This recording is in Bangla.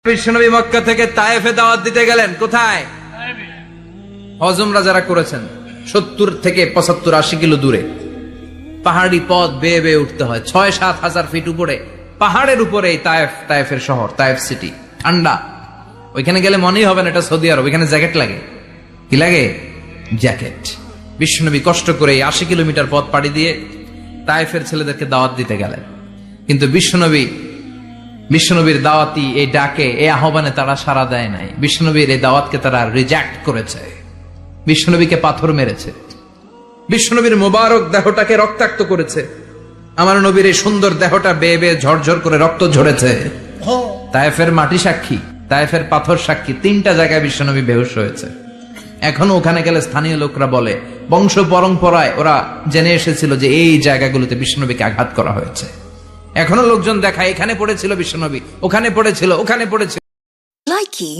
বিশ্বনবী মক্কা থেকে তায়েফে দাওয়াত দিতে গেলেন। কোথায়? হজমরা যারা করেছেন 70 থেকে 75-80 কিলো দূরে পাহাড়ি পথ বেয়ে বেয়ে উঠতে হয়, 6-7 হাজার ফিট উপরে পাহাড়ের উপরে তায়েফের শহর, তায়েফ সিটি। ঠান্ডা, ওইখানে গেলে মনেই হবে না এটা সৌদি আরব। ওইখানে জ্যাকেট লাগে। কি লাগে? জ্যাকেট। বিশ্বনবী কষ্ট করে 80 কিলোমিটার পথ পাড়ি দিয়ে তায়েফের ছেলেদেরকে দাওয়াত দিতে গেলেন। কিন্তু বিশ্বনবীর দাওয়াতি এই ডাকে, এই আহ্বানে তারা সাড়া দেয় নাই। বিশ্বনবীর এই দাওয়াতকে তারা রিজেক্ট করেছে, বিশ্বনবীকে পাথর মেরেছে, বিশ্বনবীর মোবারক দেহটাকে রক্তাক্ত করেছে। আমার নবীর এই সুন্দর দেহটা বেয়ে বেয়ে ঝরঝর করে রক্ত ঝরেছে। তায়েফের মাটি সাক্ষী, তায়েফের পাথর সাক্ষী। 3টা জায়গায় বিশ্বনবী বেহুশ হয়েছে। এখনো ওখানে গেলে স্থানীয় লোকরা বলে, বংশ পরম্পরায় ওরা জেনে এসেছিল যে এই জায়গাগুলোতে বিশ্বনবীকে আঘাত করা হয়েছে। এখনো লোকজন দেখায়, এখানে পড়েছিল বিশ্বনবী, ওখানে পড়েছিল, ওখানে পড়েছিল। Likey